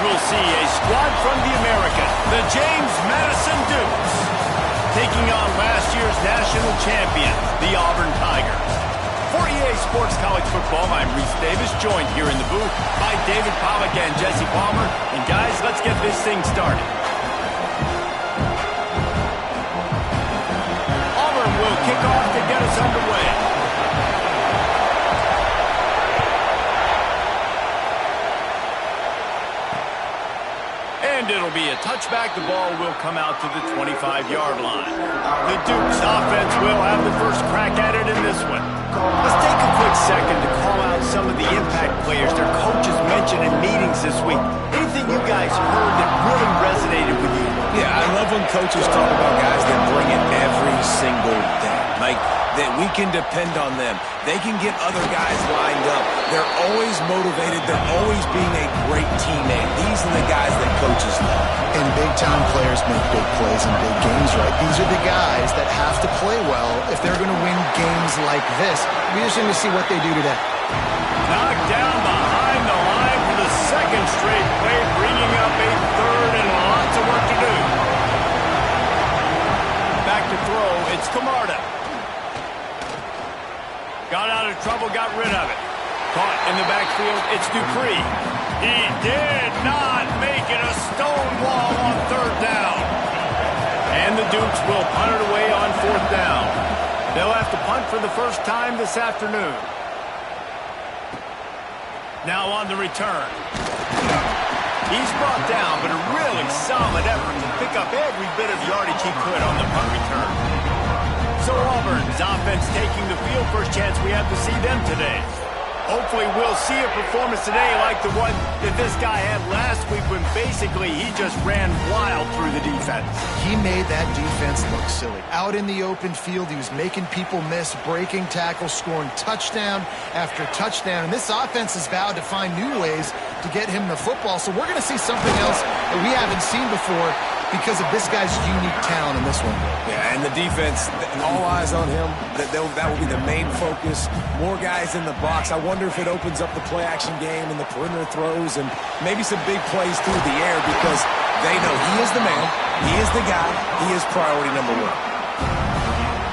we'll see a squad from the American, the James Madison Dukes, taking on last year's national champion, the Auburn Tigers. For EA Sports College Football, I'm Reese Davis, joined here in the booth by David Pollack and Jesse Palmer. And guys, let's get this thing started. Auburn will kick off to get us underway. And it'll be a touchback. The ball will come out to the 25-yard line. The Dukes offense will have the first crack at it in this one. Let's take a quick second to call out some of the impact players their coaches mentioned in meetings this week. Anything you guys heard that really resonated with you? Yeah, I love when coaches talk about guys that bring it every single day. Like, that we can depend on them. They can get other guys lined up. They're always motivated. They're always being a great teammate. These are the guys that coaches love. And big-time players make big plays in big games, right? These are the guys that have to play well if they're going to win games like this. We're just going to see what they do today. Knocked down behind the line for the second straight play, bringing up a third and lots of work to do. Back to throw, it's Camarda. Got out of trouble, got rid of it. Caught in the backfield, it's Dupree. He did not make it a stone wall on third down. And the Dukes will punt it away on fourth down. They'll have to punt for the first time this afternoon. Now on the return. He's brought down, but a really solid effort to pick up every bit of yardage he could on the punt return. So Auburn's offense taking the field. First chance we have to see them today. Hopefully we'll see a performance today like the one that this guy had last week when basically he just ran wild through the defense. He made that defense look silly. Out in the open field, he was making people miss, breaking tackles, scoring touchdown after touchdown. And this offense has vowed to find new ways to get him the football. So we're going to see something else that we haven't seen before because of this guy's unique talent in this one. Yeah, and the defense, all eyes on him. That will be the main focus. More guys in the box. I wonder if it opens up the play-action game and the perimeter throws and maybe some big plays through the air because they know he is the man, he is the guy, he is priority number one.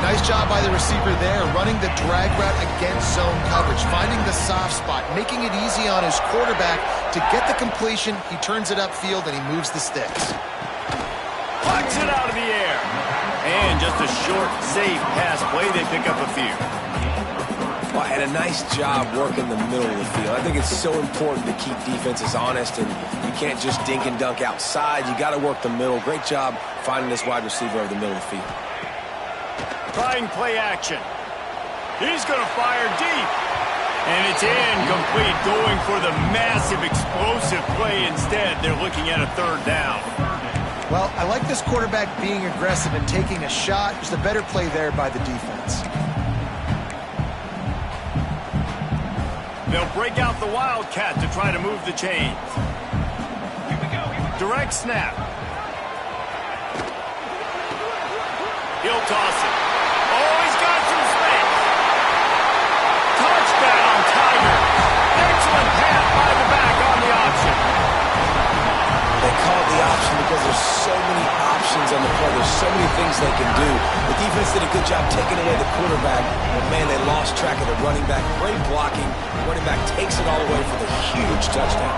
Nice job by the receiver there, running the drag route against zone coverage, finding the soft spot, making it easy on his quarterback to get the completion. He turns it upfield and he moves the sticks. Puts it out of the air. And just a short, safe pass play. They pick up a few. Well, and a nice job working the middle of the field. I think it's so important to keep defenses honest, and you can't just dink and dunk outside. You got to work the middle. Great job finding this wide receiver over the middle of the field. Trying play action. He's going to fire deep. And it's incomplete, going for the massive explosive play instead. They're looking at a third down. Well, I like this quarterback being aggressive and taking a shot. Just a better play there by the defense. They'll break out the Wildcat to try to move the chains. Direct snap. He'll toss it. Oh, he's got some space. Touchdown, Tigers. Excellent pass by the back on the option. They call it the option because there's so many options on the play. There's so many things they can do. The defense did a good job taking away the quarterback. But, man, they lost track of the running back. Great blocking. The running back takes it all away for the huge touchdown.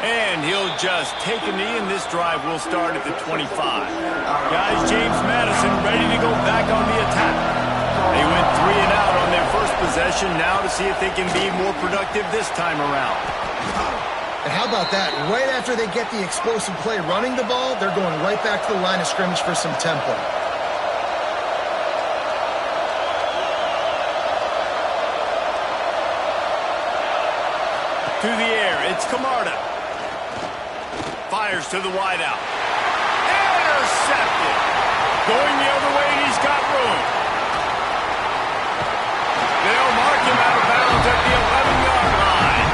And he'll just take a knee, and this drive will start at the 25. Guys, James Madison ready to go back on the attack. They went 3 and out on their first possession. Now to see if they can be more productive this time around. And how about that? Right after they get the explosive play running the ball, they're going right back to the line of scrimmage for some tempo. To the air, it's Camarda. Fires to the wideout. Intercepted. Going the other way, and he's got room. They'll mark him out of bounds at the 11-yard line.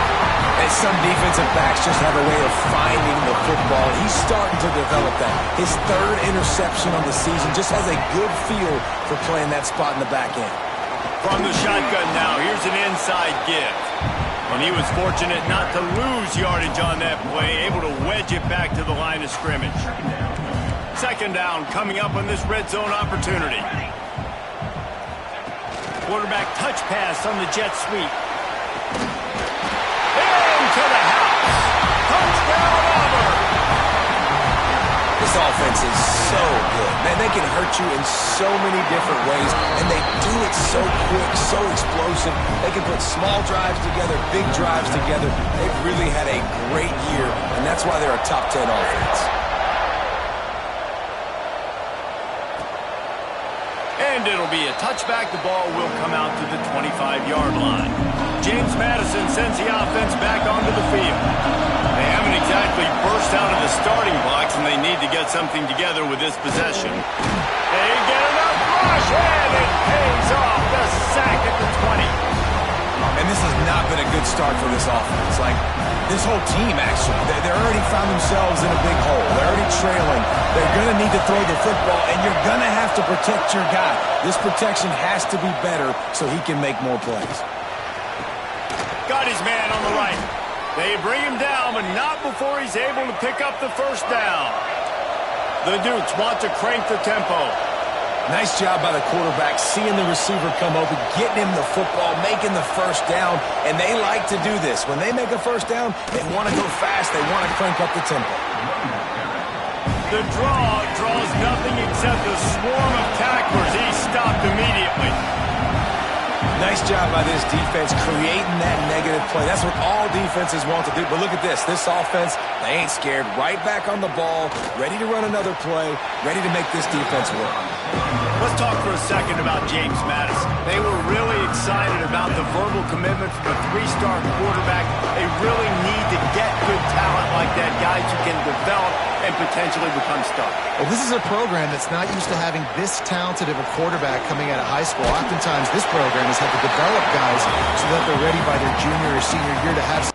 And some defensive backs just have a way of finding the football. He's starting to develop that. His third interception on the season, just has a good feel for playing that spot in the back end. From the shotgun now, here's an inside give. And he was fortunate not to lose yardage on that play, able to wedge it back to the line of scrimmage. Second down coming up on this red zone opportunity. Quarterback touch pass on the jet sweep. Into the house. Touchdown, Auburn. This offense is so good. Man, they can hurt you in so many different ways, and they do it so quick, so explosive. They can put small drives together, big drives together. They've really had a great year, and that's why they're a top 10 offense. And it'll be a touchback. The ball will come out to the 25-yard line. James Madison sends the offense back onto the field. They haven't exactly burst out of the starting blocks, and they need to get something together with this possession. They get enough rush, and it pays off. The sack at the 20. And this has not been a good start for this offense. Like, this whole team, actually, they're already found themselves in a big hole. They're already trailing. They're going to need to throw the football, and you're going to have to protect your guy. This protection has to be better so he can make more plays. Got his man on the right. They bring him down, but not before he's able to pick up the first down. The Dukes want to crank the tempo. Nice job by the quarterback, seeing the receiver come open, getting him the football, making the first down, and they like to do this. When they make a first down, they want to go fast. They want to crank up the tempo. The draw draws nothing except a swarm of tacklers. He's stopped immediately. Nice job by this defense creating that negative play. That's what all defenses want to do. But look at this. This offense, they ain't scared. Right back on the ball, ready to run another play, ready to make this defense work. Let's talk for a second about James Madison. They were really excited about the verbal commitment from a three-star quarterback. They really need to get good talent like that, guys who can develop and potentially become stars. Well, this is a program that's not used to having this talented of a quarterback coming out of high school. Oftentimes, this program has had to develop guys so that they're ready by their junior or senior year to have.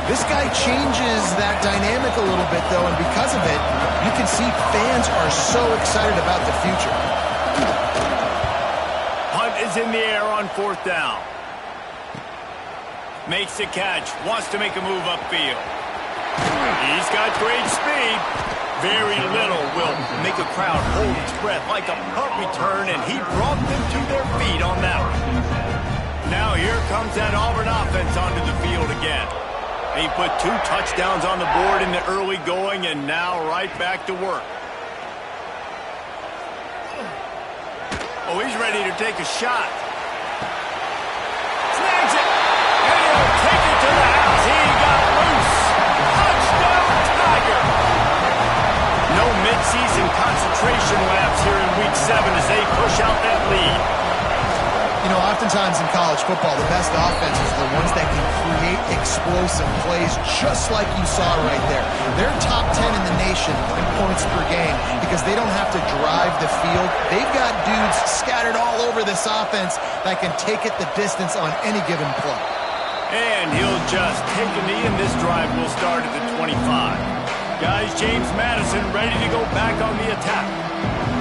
This guy changes that dynamic a little bit, though, and because of it, you can see fans are so excited about the future. Hunt is in the air on fourth down. Makes the catch. Wants to make a move upfield. He's got great speed. Very little will make a crowd hold its breath like a punt return, and he brought them to their feet on that one. Now here comes that Auburn offense onto the field again. He put 2 touchdowns on the board in the early going, and now right back to work. Oh, he's ready to take a shot. Snags it, and he'll take it to the house. He got loose. Touchdown, Tiger. No midseason concentration laps here in Week 7 as they push out that lead. You know, oftentimes in college football, the best offenses are the ones that can create explosive plays just like you saw right there. They're top 10 in the nation in points per game because they don't have to drive the field. They've got dudes scattered all over this offense that can take it the distance on any given play. And he'll just take a knee, and this drive will start at the 25. Guys, James Madison ready to go back on the attack.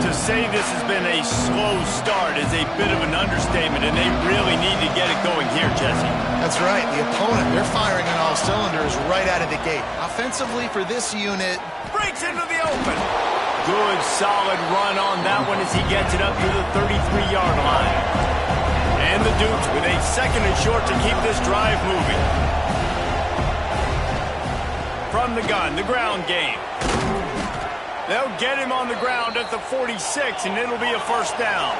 To say this has been a slow start is a bit of an understatement, and they really need to get it going here, Jesse. That's right. The opponent, they're firing on all cylinders right out of the gate. Offensively for this unit. Breaks into the open. Good, solid run on that one as he gets it up to the 33-yard line. And the Dukes with a second and short to keep this drive moving. From the gun, the ground game. They'll get him on the ground at the 46, and it'll be a first down.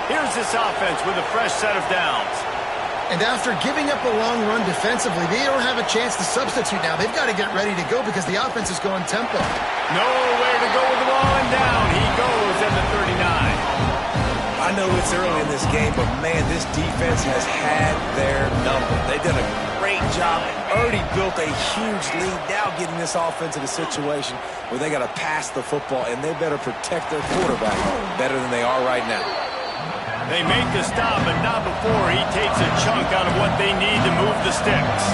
Here's this offense with a fresh set of downs. And after giving up a long run defensively, they don't have a chance to substitute now. They've got to get ready to go because the offense is going tempo. Nowhere to go with the ball, and down he goes at the 39. I know it's early in this game, but, man, this defense has had their number. They've done a great job, already built a huge lead, now getting this offense in a situation where they got to pass the football, and they better protect their quarterback better than they are right now. They make the stop, but not before he takes a chunk out of what they need to move the sticks.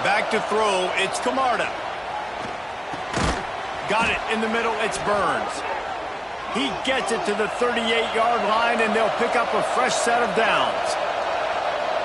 Back to throw, it's Camarda. Got it in the middle, it's Burns. He gets it to the 38-yard line, and they'll pick up a fresh set of downs.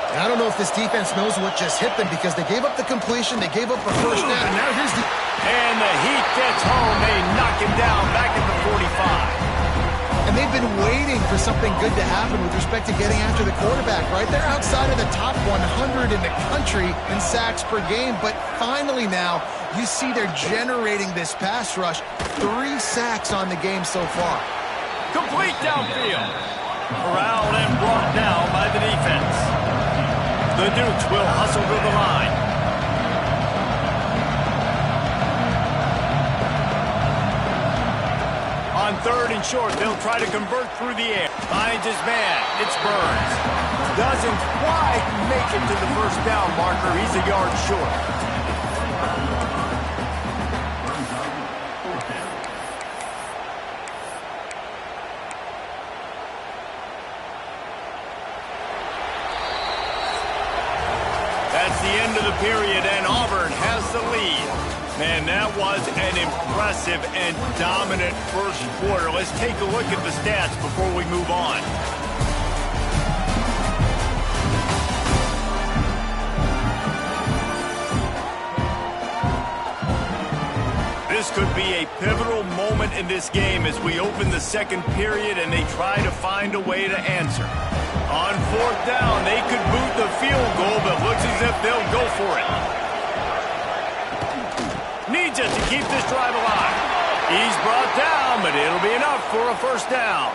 And I don't know if this defense knows what just hit them because they gave up the completion, they gave up a first down, and now here's the... And the Heat gets home. They knock him down back at the 45. And they've been waiting for something good to happen with respect to getting after the quarterback, right? They're outside of the top 100 in the country in sacks per game, but finally now you see they're generating this pass rush. 3 sacks on the game so far. Complete downfield. Corralled and brought down by the defense. The Dukes will hustle to the line. On 3rd and short, they'll try to convert through the air. Finds his man. It's Burns. Doesn't quite make it to the first down marker. He's a yard short. That's the end of the period, and Auburn has the lead. Man, that was an impressive and dominant first quarter. Let's take a look at the stats before we move on. This could be a pivotal moment in this game as we open the second period and they try to find a way to answer. On 4th down, they could boot the field goal, but looks as if they'll go for it. Needs it to keep this drive alive. He's brought down, but it'll be enough for a first down.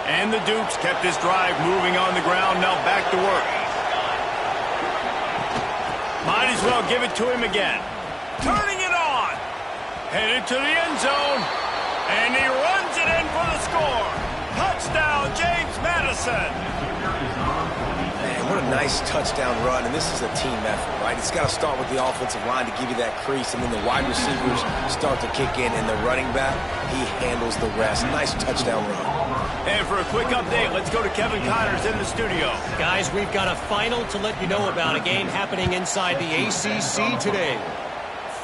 And the Dukes kept this drive moving on the ground, now back to work. Might as well give it to him again. Turning it on. Headed to the end zone. And he runs it in for the score. Touchdown, James Madison. Man, what a nice touchdown run, and this is a team effort, right? It's got to start with the offensive line to give you that crease, and then the wide receivers start to kick in, and the running back, he handles the rest. Nice touchdown run. And for a quick update, let's go to Kevin Connors in the studio. Guys, we've got a final to let you know about, a game happening inside the ACC today.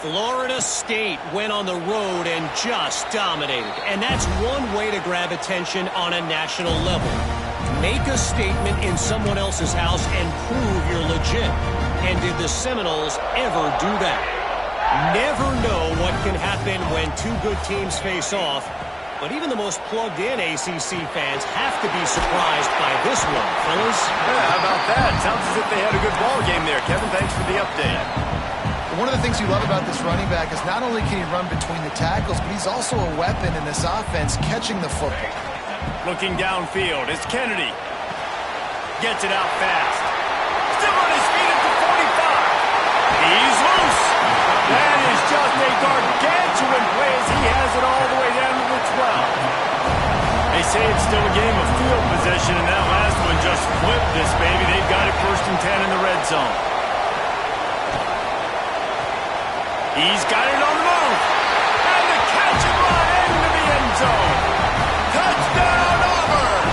Florida State went on the road and just dominated. And that's one way to grab attention on a national level. Make a statement in someone else's house and prove you're legit. And did the Seminoles ever do that? Never know what can happen when 2 good teams face off. But even the most plugged-in ACC fans have to be surprised by this one, fellas. Yeah, how about that? Sounds as if they had a good ball game there. Kevin, thanks for the update. One of the things you love about this running back is not only can he run between the tackles, but he's also a weapon in this offense catching the football. Looking downfield, it's Kennedy. Gets it out fast. Still on his feet at the 45. He's loose. That is just a gargantuan play as he has it all the way down to the 12. They say it's still a game of field possession, and that last one just flipped this baby. They've got it 1st and 10 in the red zone. He's got it on the move. And the catch and run into the end zone. Touchdown, Auburn!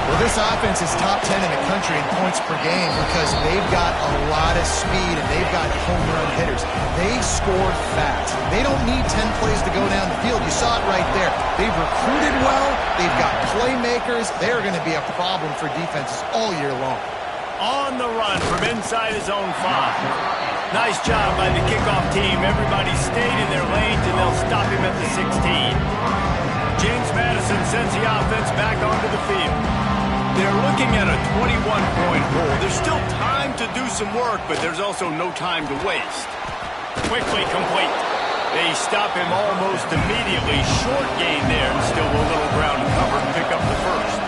Well, this offense is top 10 in the country in points per game because they've got a lot of speed and they've got home run hitters. They score fast. They don't need 10 plays to go down the field. You saw it right there. They've recruited well. They've got playmakers. They're going to be a problem for defenses all year long. On the run from inside his own 5. Nice job by the kickoff team. Everybody stayed in their lanes, and they'll stop him at the 16. James Madison sends the offense back onto the field. They're looking at a 21-point hole. There's still time to do some work, but there's also no time to waste. Quickly complete. They stop him almost immediately. Short gain there, and still a little ground to cover and pick up the first.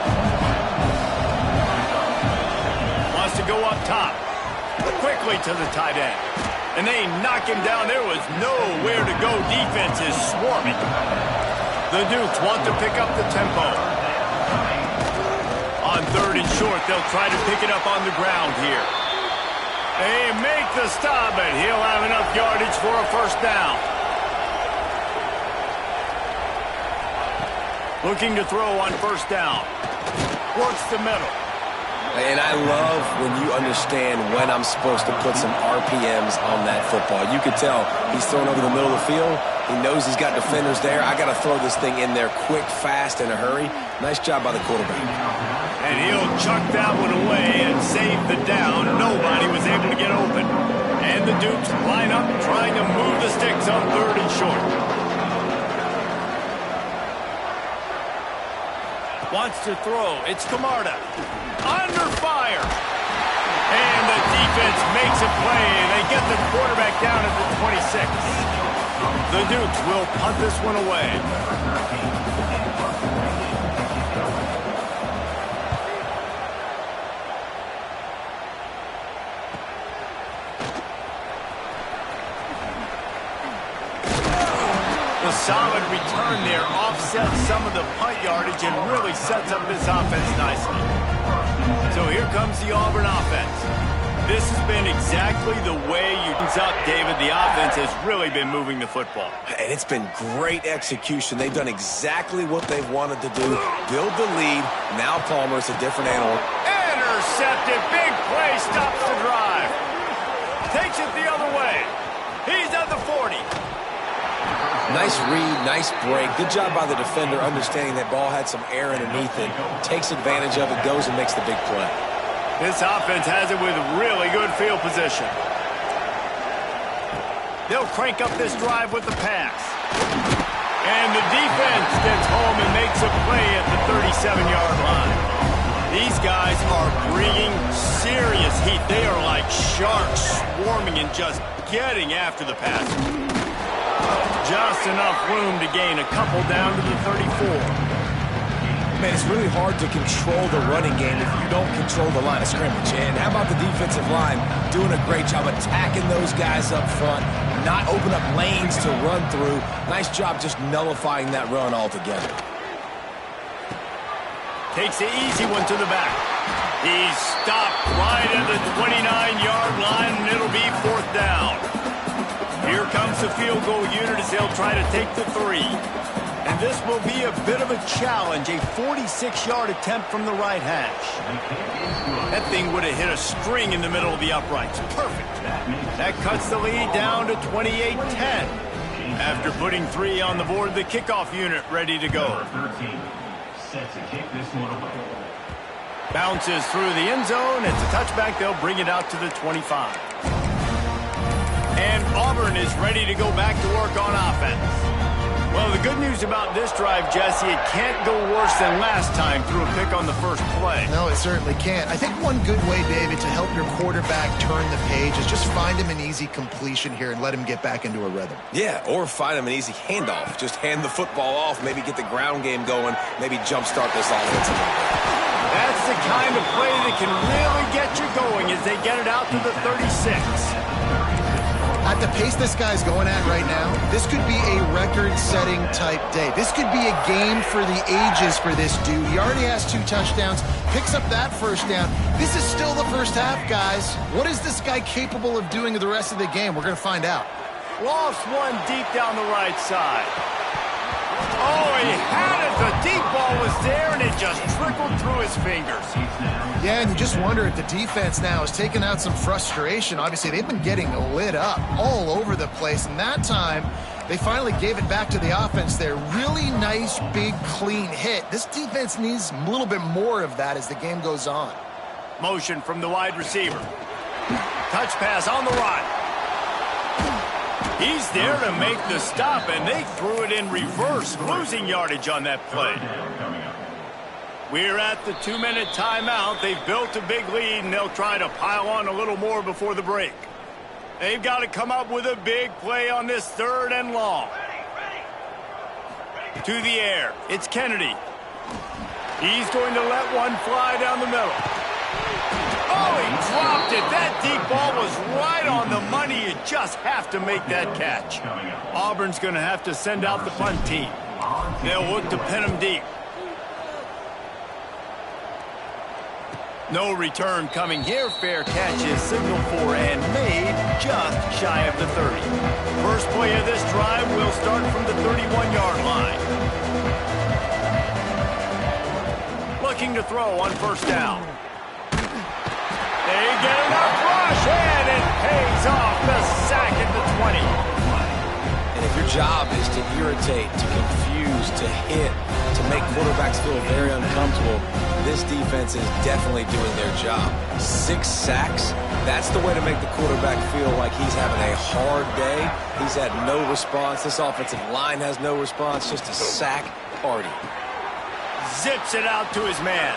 Wants to go up top. Quickly to the tight end. And they knock him down. There was nowhere to go. Defense is swarming. The Dukes want to pick up the tempo. On 3rd and short, they'll try to pick it up on the ground here. They make the stop, and he'll have enough yardage for a first down. Looking to throw on first down. Works the middle. And I love when you understand when I'm supposed to put some RPMs on that football. You could tell he's throwing over the middle of the field. He knows he's got defenders there. I got to throw this thing in there quick, fast, in a hurry. Nice job by the quarterback. And he'll chuck that one away and save the down. Nobody was able to get open. And the Dukes line up trying to move the sticks on 3rd and short. Wants to throw. It's Camarda. Under fire. And the defense makes a play. They get the quarterback down at the 26. The Dukes will punt this one away. The solid return there offsets some of the punt yardage and really sets up this offense nicely. So here comes the Auburn offense. This has been exactly the way you up, David. The offense has really been moving the football. And it's been great execution. They've done exactly what they've wanted to do. Build the lead. Now Palmer's a different animal. Intercepted. Big play. Stops the drive. Takes it the other way. He's at the 40. Nice read, nice break. Good job by the defender understanding that ball had some air underneath it. Takes advantage of it, goes and makes the big play. This offense has it with really good field position. They'll crank up this drive with the pass. And the defense gets home and makes a play at the 37-yard line. These guys are bringing serious heat. They are like sharks swarming and just getting after the passer. Just enough room to gain a couple down to the 34. Man, it's really hard to control the running game if you don't control the line of scrimmage. And how about the defensive line doing a great job attacking those guys up front, not open up lanes to run through. Nice job just nullifying that run altogether. Takes the easy one to the back. He's stopped right at the 29-yard line, and it'll be 4th down. Here comes the field goal unit as they'll try to take the 3. And this will be a bit of a challenge, a 46-yard attempt from the right hash. That thing would have hit a string in the middle of the uprights. Perfect. That cuts the lead down to 28-10. After putting 3 on the board, the kickoff unit ready to go. Bounces through the end zone. It's a touchback. They'll bring it out to the 25. And Auburn is ready to go back to work on offense. Well, the good news about this drive, Jesse, it can't go worse than last time through a pick on the first play. No, it certainly can't. I think one good way, David, to help your quarterback turn the page is just find him an easy completion here and let him get back into a rhythm. Yeah, or find him an easy handoff. Just hand the football off, maybe get the ground game going, maybe jumpstart this offense a little bit. That's the kind of play that can really get you going as they get it out to the 36. At the pace this guy's going at right now, this could be a record-setting type day. This could be a game for the ages for this dude. He already has 2 touchdowns, picks up that first down. This is still the first half, guys. What is this guy capable of doing the rest of the game? We're going to find out. Lost one deep down the right side. Oh, he had it. The deep ball was there, and it just trickled through his fingers. Yeah, and you just wonder if the defense now is taking out some frustration. Obviously, they've been getting lit up all over the place, and that time they finally gave it back to the offense there. Really nice, big, clean hit. This defense needs a little bit more of that as the game goes on. Motion from the wide receiver. Touch pass on the run. He's there to make the stop, and they threw it in reverse, losing yardage on that play. We're at the 2-minute timeout. They've built a big lead, and they'll try to pile on a little more before the break. They've got to come up with a big play on this 3rd and long. To the air. It's Kennedy. He's going to let one fly down the middle. Oh, he dropped it. That deep ball was right on the money. You just have to make that catch. Auburn's going to have to send out the punt team. They'll look to pin him deep. No return coming here. Fair catch is signaled for and made just shy of the 30. First play of this drive will start from the 31-yard line. Looking to throw on first down. They get enough rush, and it pays off. The sack at the 20. And if your job is to irritate, to confuse, to hit, to make quarterbacks feel very uncomfortable, this defense is definitely doing their job. 6 sacks, that's the way to make the quarterback feel like he's having a hard day. He's had no response. This offensive line has no response, just a sack party. Zips it out to his man.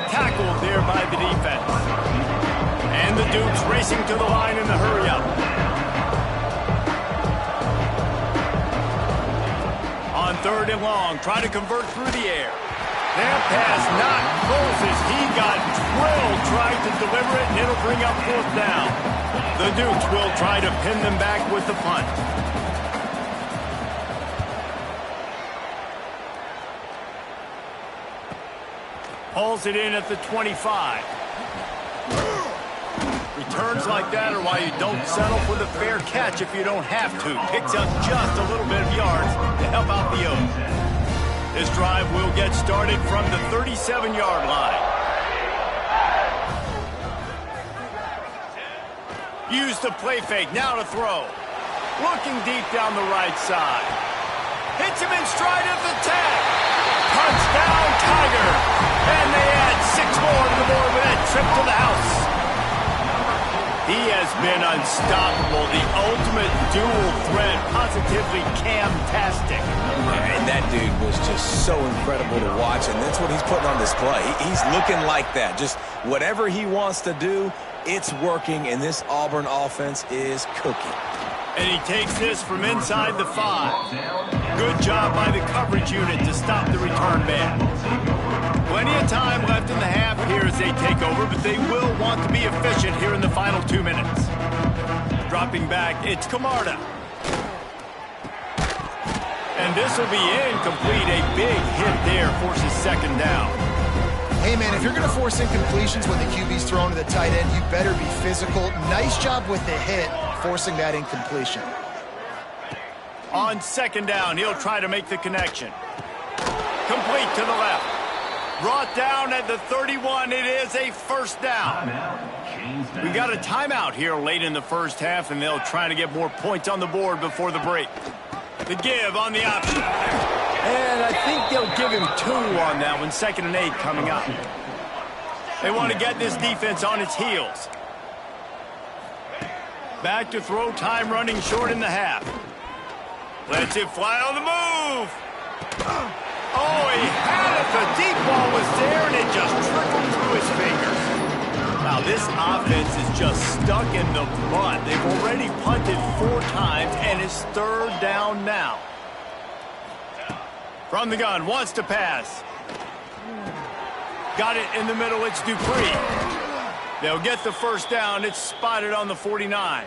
Tackled there by the defense. And the Dukes racing to the line in the hurry-up. On 3rd and long, try to convert through the air. That pass not close as he got drilled trying to deliver it, and it'll bring up 4th down. The Dukes will try to pin them back with the punt. Hauls it in at the 25. Returns like that are why you don't settle for the fair catch if you don't have to. Picks up just a little bit of yards to help out the Oaks. This drive will get started from the 37-yard line. Use the play fake, now to throw. Looking deep down the right side. Hits him in stride at the 10. Touchdown, Tiger. And they add 6 more to the board with that trip to the house. He has been unstoppable, the ultimate dual threat, positively Cam-tastic. And that dude was just so incredible to watch, and that's what he's putting on display. He's looking like that. Just whatever he wants to do, it's working, and this Auburn offense is cooking. And he takes this from inside the 5. Good job by the coverage unit to stop the return man. Plenty of time left in the half here as they take over, but they will want to be efficient here in the final 2 minutes. Dropping back, it's Camarda. And this will be incomplete. A big hit there forces 2nd down. Hey, man, if you're going to force incompletions when the QB's thrown to the tight end, you better be physical. Nice job with the hit, forcing that incompletion. On 2nd down, he'll try to make the connection. Complete to the left. Brought down at the 31. It is a 1st down. We got a timeout here late in the first half, and they'll try to get more points on the board before the break. The give on the option. And I think they'll give him 2 on that one. 2nd and 8 coming up. They want to get this defense on its heels. Back to throw, time running short in the half. Lets it fly on the move. Oh, he had it. The deep ball was there, and it just trickled through his fingers. Now, this offense is just stuck in the mud. They've already punted 4 times, and it's 3rd down now. From the gun, wants to pass. Got it in the middle, it's Dupree. They'll get the 1st down. It's spotted on the 49.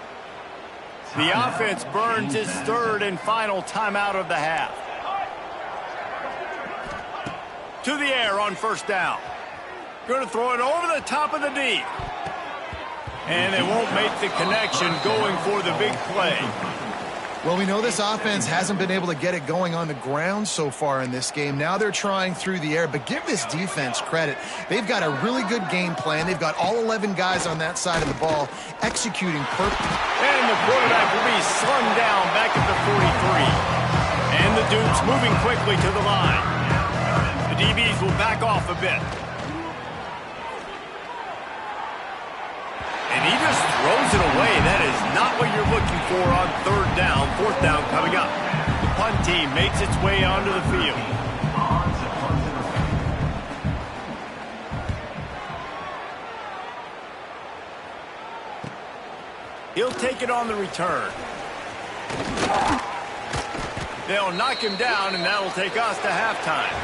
The offense burns its 3rd and final timeout of the half. To the air on 1st down. Going to throw it over the top of the D. And they won't make the connection going for the big play. Well, we know this offense hasn't been able to get it going on the ground so far in this game. Now they're trying through the air, but give this defense credit. They've got a really good game plan. They've got all 11 guys on that side of the ball executing perfectly. And the quarterback will be slung down back at the 43. And the Dukes moving quickly to the line. The DBs will back off a bit. And he just throws it away. That is not what you're looking for on 3rd down. 4th down coming up. The punt team makes its way onto the field. He'll take it on the return. They'll knock him down, and that'll take us to halftime.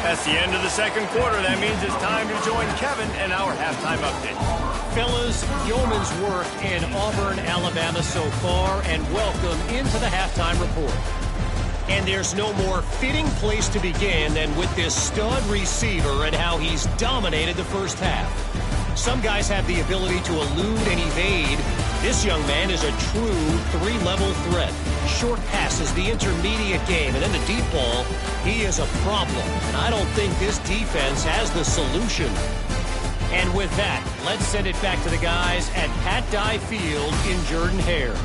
That's the end of the 2nd quarter. That means it's time to join Kevin in our halftime update. Fellas, yeoman's work in Auburn, Alabama so far, and welcome into the halftime report. And there's no more fitting place to begin than with this stud receiver and how he's dominated the first half. Some guys have the ability to elude and evade. This young man is a true three-level threat. Short passes, the intermediate game, and then the deep ball, he is a problem. And I don't think this defense has the solution. And with that, let's send it back to the guys at Pat Dye Field in Jordan-Hare.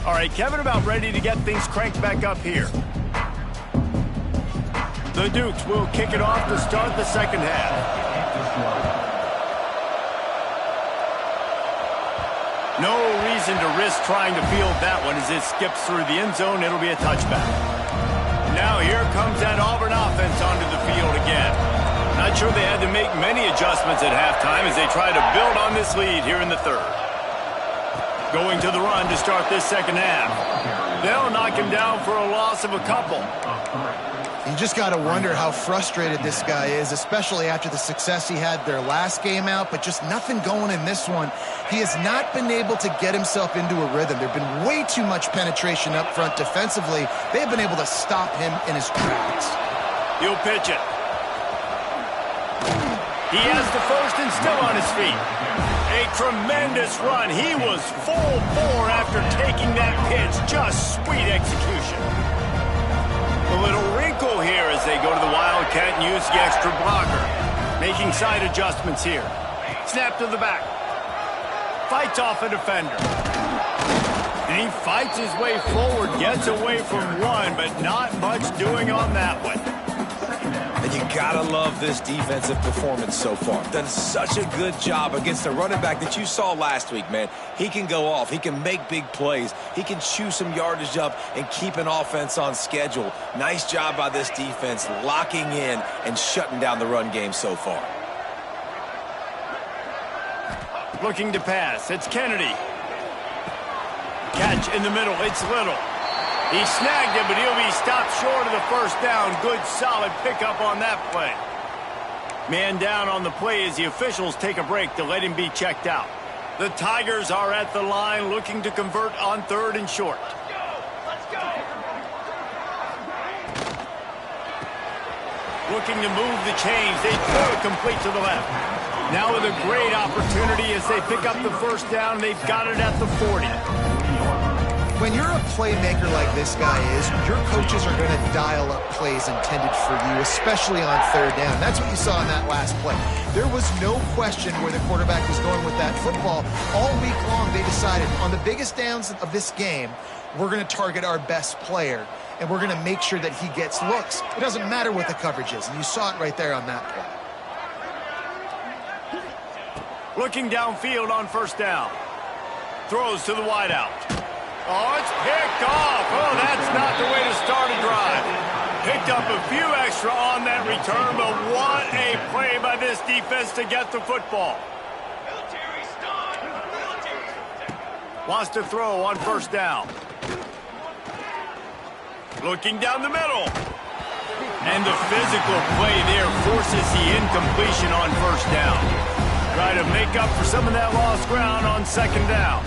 All right, Kevin, about ready to get things cranked back up here. The Dukes will kick it off to start the second half. No reason to risk trying to field that one as it skips through the end zone. It'll be a touchback. Now here comes that Auburn offense onto the field again. Not sure they had to make many adjustments at halftime as they try to build on this lead here in the third. Going to the run to start this second half. They'll knock him down for a loss of a couple. You just got to wonder how frustrated this guy is, especially after the success he had their last game out, but just nothing going in this one. He has not been able to get himself into a rhythm. There have been way too much penetration up front defensively. They have been able to stop him in his tracks. He'll pitch it. He has the first and still on his feet. A tremendous run. He was full bore after taking that pitch. Just sweet execution. A little wrinkle here as they go to the Wildcat and use the extra blocker. Making side adjustments here. Snap to the back. Fights off a defender. And he fights his way forward, gets away from one, but not much doing on that one. And you gotta love this defensive performance so far. Done such a good job against the running back that you saw last week, man. He can go off. He can make big plays. He can chew some yardage up and keep an offense on schedule. Nice job by this defense locking in and shutting down the run game so far. Looking to pass. It's Kennedy. Catch in the middle. It's Little. He snagged it, but he'll be stopped short of the first down. Good, solid pickup on that play. Man down on the play as the officials take a break to let him be checked out. The Tigers are at the line looking to convert on third and short. Let's go! Looking to move the chains. They throw it complete to the left. Now with a great opportunity as they pick up the first down. They've got it at the 40. When you're a playmaker like this guy is, your coaches are going to dial up plays intended for you, especially on third down. That's what you saw in that last play. There was no question where the quarterback was going with that football. All week long, they decided on the biggest downs of this game, we're going to target our best player, and we're going to make sure that he gets looks. It doesn't matter what the coverage is, and you saw it right there on that play. Looking downfield on first down. Throws to the wideout. Oh, it's picked off. Oh, that's not the way to start a drive. Picked up a few extra on that return, but what a play by this defense to get the football. Wants to throw on first down. Looking down the middle. And the physical play there forces the incompletion on first down. Try to make up for some of that lost ground on second down.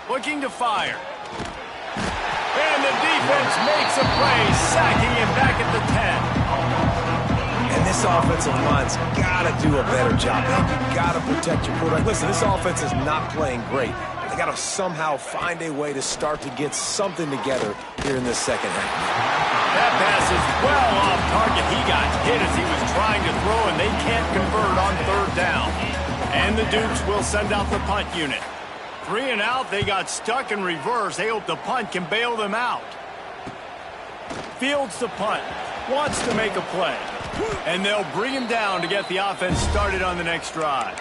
Looking to fire. And the defense makes a play, sacking him back at the 10. And this offensive line's got to do a better job. You got to protect your quarterback. Listen, this offense is not playing great. They got to somehow find a way to start to get something together here in this second half. That pass is well off target. He got hit as he was trying to throw, and they can't convert on third down. And the Dukes will send out the punt unit. 3 and out, they got stuck in reverse. They hope the punt can bail them out. Fields the punt, wants to make a play. And they'll bring him down to get the offense started on the next drive.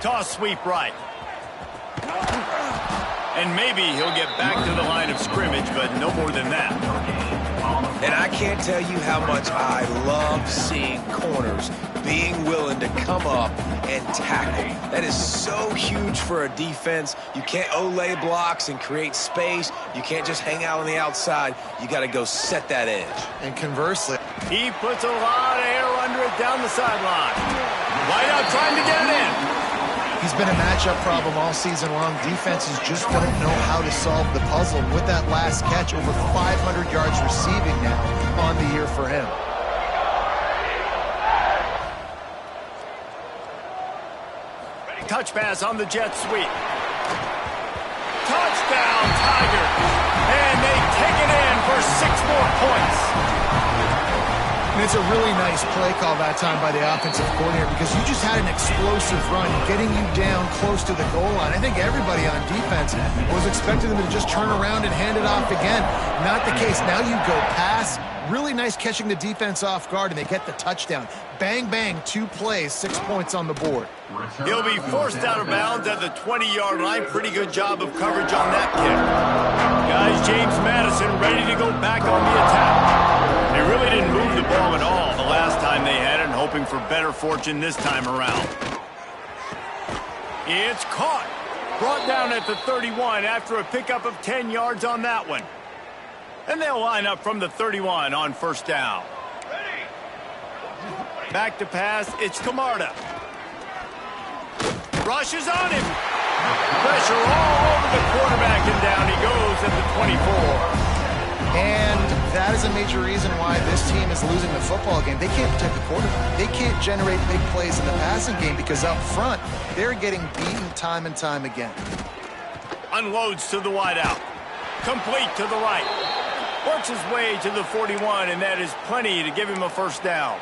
Toss sweep right. And maybe he'll get back to the line of scrimmage, but no more than that. And I can't tell you how much I love seeing corners being willing to come up and tackle. That is so huge for a defense. You can't Olay blocks and create space. You can't just hang out on the outside. You got to go set that edge. And conversely, he puts a lot of air under it down the sideline. Wideout trying to get it in. he's been a matchup problem all season long. Defenses just don't know how to solve the puzzle. And with that last catch, over 500 yards receiving now on the year for him. Touch pass on the jet sweep. Touchdown, Tigers. And they take it in for 6 more points. And it's a really nice play call that time by the offensive coordinator because you just had an explosive run getting you down close to the goal line. I think everybody on defense was expecting them to just turn around and hand it off again. Not the case. Now you go pass. Really nice catching the defense off guard, and they get the touchdown. Bang, bang, 2 plays, 6 points on the board. He'll be forced out of bounds at the 20-yard line. Pretty good job of coverage on that kick. Guys, James Madison ready to go back on the attack. They really didn't move the ball at all the last time they had it, and hoping for better fortune this time around. It's caught. Brought down at the 31 after a pickup of 10 yards on that one. And they'll line up from the 31 on first down. Back to pass, it's Camarda. Rushes on him. Pressure all over the quarterback, and down he goes at the 24. And that is a major reason why this team is losing the football game. They can't protect the quarterback. They can't generate big plays in the passing game because up front, they're getting beaten time and time again. Unloads to the wideout. Complete to the right. Works his way to the 41, and that is plenty to give him a first down.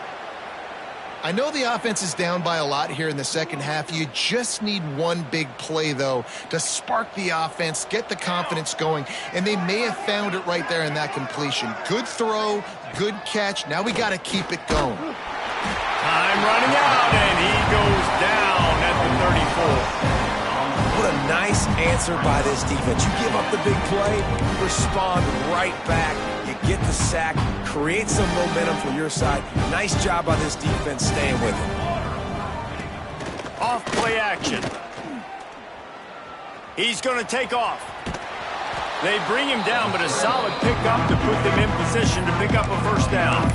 I know the offense is down by a lot here in the second half. You just need one big play, though, to spark the offense, get the confidence going, and they may have found it right there in that completion. Good throw, good catch. Now we got to keep it going. Time running out, and he goes down at the 34. What a nice answer by this defense. You give up the big play, you respond right back, you get the sack, create some momentum for your side. Nice job by this defense staying with it. Off play action. He's going to take off. They bring him down, but a solid pickup to put them in position to pick up a first down.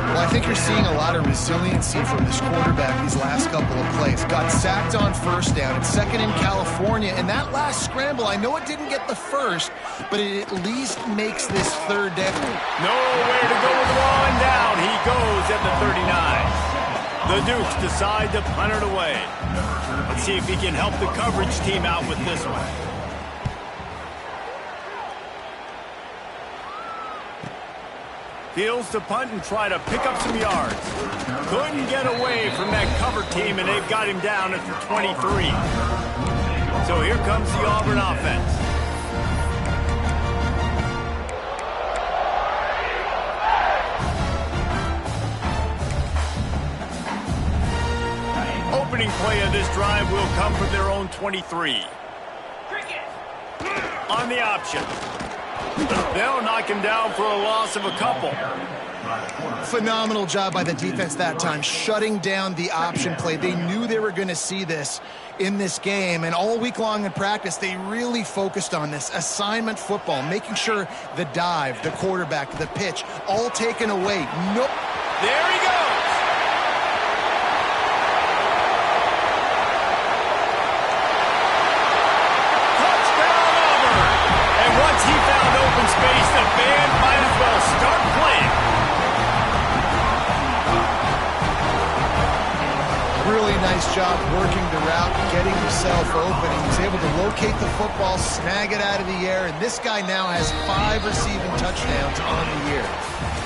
Well, I think you're seeing a lot of resiliency from this quarterback these last couple of plays. Got sacked on first down. It's second in California. And that last scramble, I know it didn't get the first, but it at least makes this third down. Nowhere to go with the ball, and down he goes at the 39. The Dukes decide to punt it away. Let's see if he can help the coverage team out with this one. Fields to punt and try to pick up some yards. Couldn't get away from that cover team, and they've got him down at the 23. So here comes the Auburn offense. Opening play of this drive will come from their own 23. On the option. They'll knock him down for a loss of a couple. Phenomenal job by the defense that time, shutting down the option play. They knew they were going to see this in this game, and all week long in practice, they really focused on this assignment football, making sure the dive, the quarterback, the pitch, all taken away. Nope. There he goes. He found open space, the band might as well start playing. Really nice job working the route, getting himself open. He was able to locate the football, snag it out of the air, and this guy now has 5 receiving touchdowns on the year.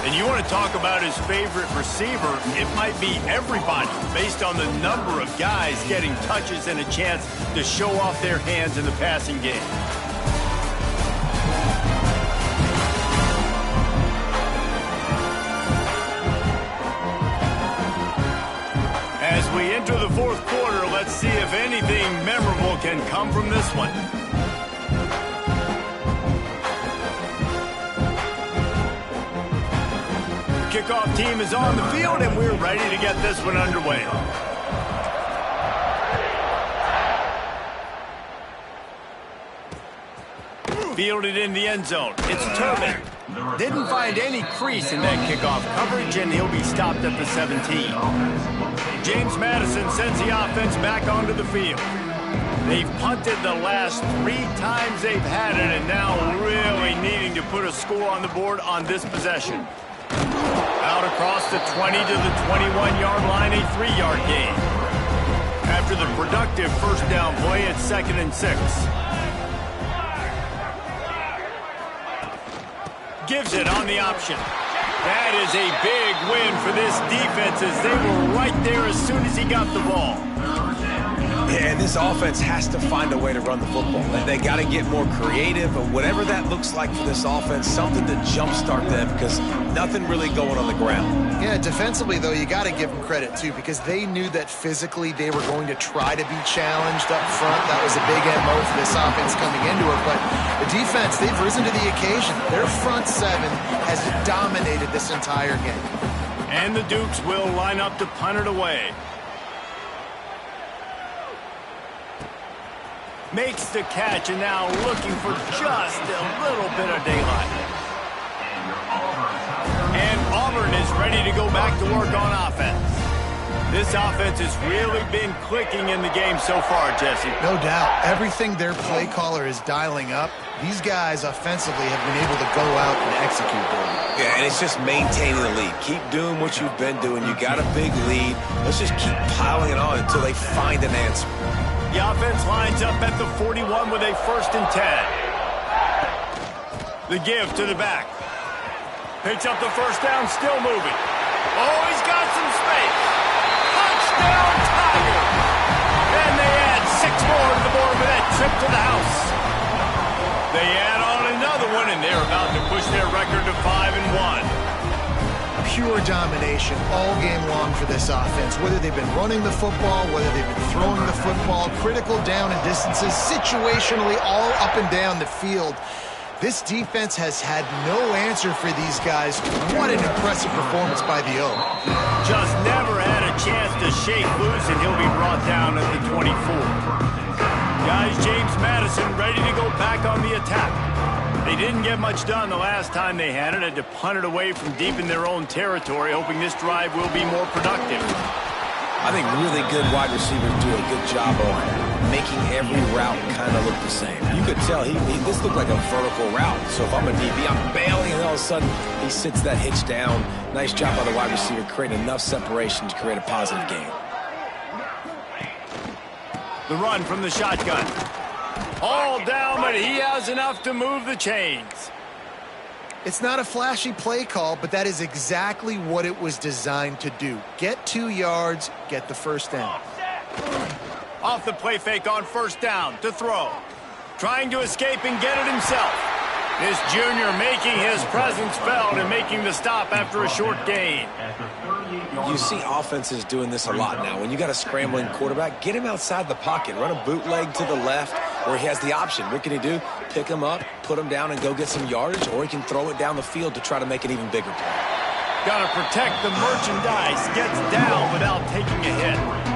And you want to talk about his favorite receiver, it might be everybody, based on the number of guys getting touches and a chance to show off their hands in the passing game. As we enter the fourth quarter, let's see if anything memorable can come from this one. kickoff team is on the field, and we're ready to get this one underway. Fielded in the end zone. It's Turbin. Didn't find any crease in that kickoff coverage, and he'll be stopped at the 17. James Madison sends the offense back onto the field. They've punted the last 3 times they've had it, and now really needing to put a score on the board on this possession. Out across the 20 to the 21-yard line, a 3-yard gain. After the productive first down play, it's 2nd and 6. Gives it on the option. That is a big win for this defense as they were right there as soon as he got the ball. Yeah, and this offense has to find a way to run the football. They got to get more creative, or whatever that looks like for this offense, something to jumpstart them, because nothing really going on the ground. Yeah, defensively, though, you got to give them credit, too, because they knew that physically they were going to try to be challenged up front. That was a big MO for this offense coming into it. But the defense, they've risen to the occasion. Their front 7 has dominated this entire game. And the Dukes will line up to punt it away. Makes the catch, and now looking for just a little bit of daylight. And Auburn is ready to go back to work on offense. This offense has really been clicking in the game so far, Jesse. No doubt. Everything their play caller is dialing up, these guys offensively have been able to go out and execute. Yeah, and it's just maintaining the lead. Keep doing what you've been doing. You got a big lead. Let's just keep piling it on until they find an answer. The offense lines up at the 41 with a 1st and 10. The give to the back. Picks up the first down, still moving. Oh, he's got some space. Touchdown, Tiger! And they add 6 more to the board with that trip to the house. They add on another one, and they're about to push their record to 5-1. Pure domination all game long for this offense. Whether they've been running the football, whether they've been throwing the football, critical down and distances, situationally all up and down the field. This defense has had no answer for these guys. What an impressive performance by the O. Just never had a chance to shake loose, and he'll be brought down at the 24. Guys, James Madison ready to go back on the attack. They didn't get much done the last time they had it. Had to punt it away from deep in their own territory, hoping this drive will be more productive. I think really good wide receivers do a good job of making every route kind of look the same. You could tell this looked like a vertical route. So if I'm a DB, I'm bailing, and all of a sudden he sits that hitch down. Nice job by the wide receiver, creating enough separation to create a positive gain. The run from the shotgun. All down, but he has enough to move the chains. It's not a flashy play call, but that is exactly what it was designed to do. Get 2 yards, get the first down. Off the play fake on first down to throw. Trying to escape and get it himself. This junior making his presence felt and making the stop after a short gain. You see offenses doing this a lot now. When you got a scrambling quarterback, get him outside the pocket. Run a bootleg to the left where he has the option. What can he do? Pick him up, put him down, and go get some yardage, or he can throw it down the field to try to make an even bigger play. Got to protect the merchandise. Gets down without taking a hit.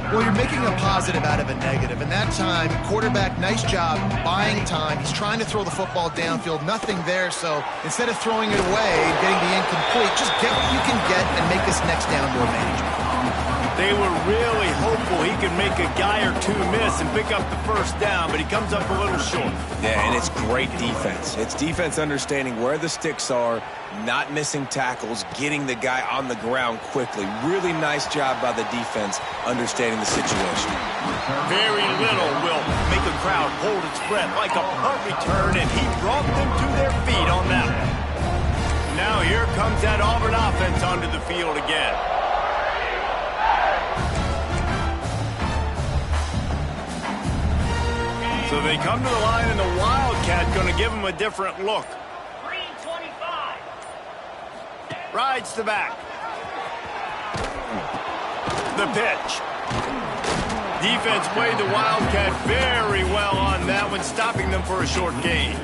Well, you're making a positive out of a negative. And that time, quarterback, nice job buying time. He's trying to throw the football downfield. Nothing there, so instead of throwing it away and getting the incomplete, just get what you can get and make this next down more manageable. They were really hopeful he could make a guy or two miss and pick up the first down, but he comes up a little short. Yeah, and it's great defense. It's defense understanding where the sticks are, not missing tackles, getting the guy on the ground quickly. Really nice job by the defense understanding the situation. Very little will make a crowd hold its breath like a punt return, and he brought them to their feet on that one. Now here comes that Auburn offense onto the field again. So they come to the line, and the Wildcat going to give them a different look. Green 25. Rides the back. The pitch. Defense played the Wildcat very well on that one, stopping them for a short gain.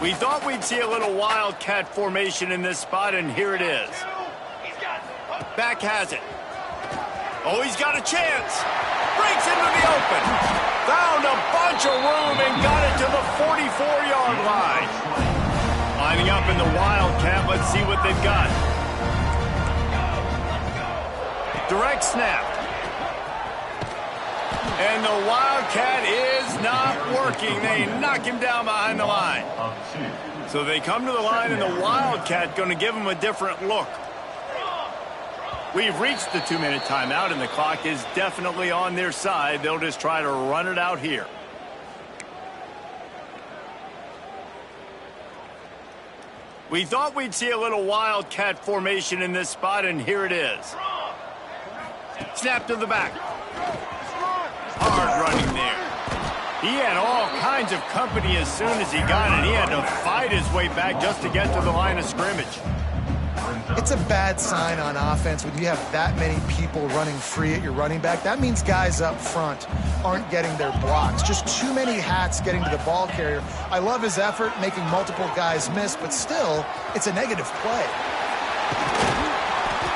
We thought we'd see a little wildcat formation in this spot, and here it is. Back has it. Oh, he's got a chance. Breaks into the open. Found a bunch of room and got it to the 44-yard line. Lining up in the wildcat. Let's see what they've got. Direct snap. And the wildcat is not working. They knock him down behind the line. So they come to the line, and the wildcat going to give him a different look. We've reached the 2-minute timeout, and the clock is definitely on their side. They'll just try to run it out here. We thought we'd see a little wildcat formation in this spot, and here it is. Snap to the back. Hard running there. He had all kinds of company as soon as he got it. He had to fight his way back just to get to the line of scrimmage. It's a bad sign on offense when you have that many people running free at your running back. That means guys up front aren't getting their blocks. Just too many hats getting to the ball carrier. I love his effort, making multiple guys miss, but still, it's a negative play.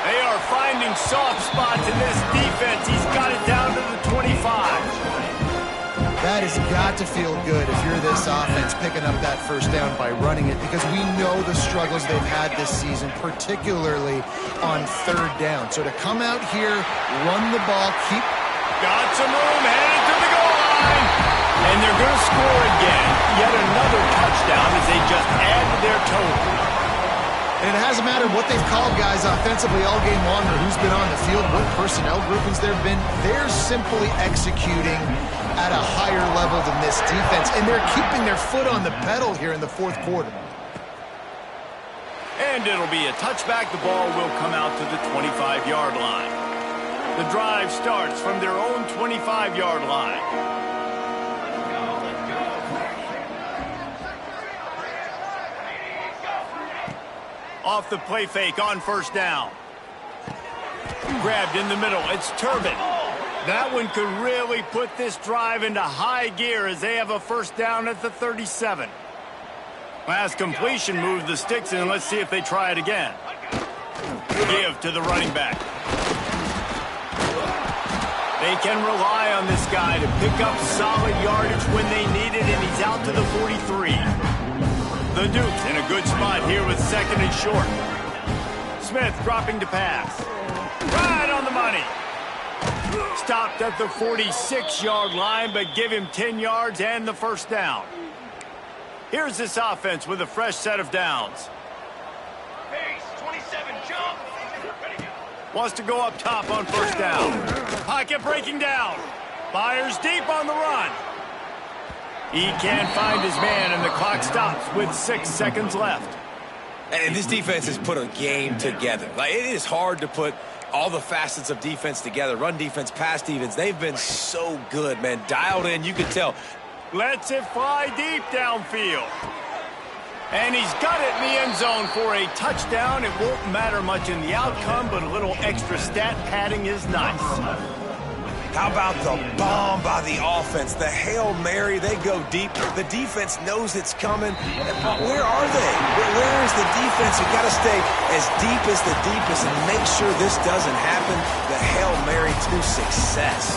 They are finding soft spots in this defense. He's got it down to the 25. That has got to feel good if you're this offense picking up that first down by running it, because we know the struggles they've had this season, particularly on third down. So to come out here, run the ball, keep... Got some room, headed to the goal line. And they're going to score again. Yet another touchdown as they just add to their total. And it hasn't mattered what they've called guys offensively all game long or who's been on the field, what personnel groupings there have been. They're simply executing at a higher level than this defense, and they're keeping their foot on the pedal here in the fourth quarter. And it'll be a touchback. The ball will come out to the 25-yard line. The drive starts from their own 25-yard line. Off the play fake on first down. Grabbed in the middle. It's Turbin. That one could really put this drive into high gear as they have a first down at the 37. Last completion moved the sticks in. Let's see if they try it again. Give to the running back. They can rely on this guy to pick up solid yardage when they need it, and he's out to the 43. The Dukes in a good spot here with second and short. Smith dropping to pass. Right on the money. Stopped at the 46-yard line, but give him 10 yards and the first down. Here's this offense with a fresh set of downs. Pace, 27, jump. Wants to go up top on first down. Pocket breaking down. Fires deep on the run. He can't find his man, and the clock stops with 6 seconds left. And this defense has put a game together. Like, it is hard to put all the facets of defense together. Run defense, pass defense. They've been so good, man. Dialed in, you can tell. Lets it fly deep downfield. And he's got it in the end zone for a touchdown. It won't matter much in the outcome, but a little extra stat padding is nice. How about the bomb by the offense? The Hail Mary, they go deep. The defense knows it's coming. Where are they? Where is the defense? You've got to stay as deep as the deepest and make sure this doesn't happen. The Hail Mary to success.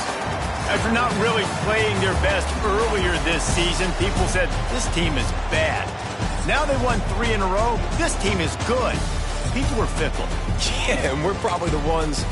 After not really playing their best earlier this season, people said, this team is bad. Now they won 3 in a row. This team is good. People are fickle. Yeah, and we're probably the ones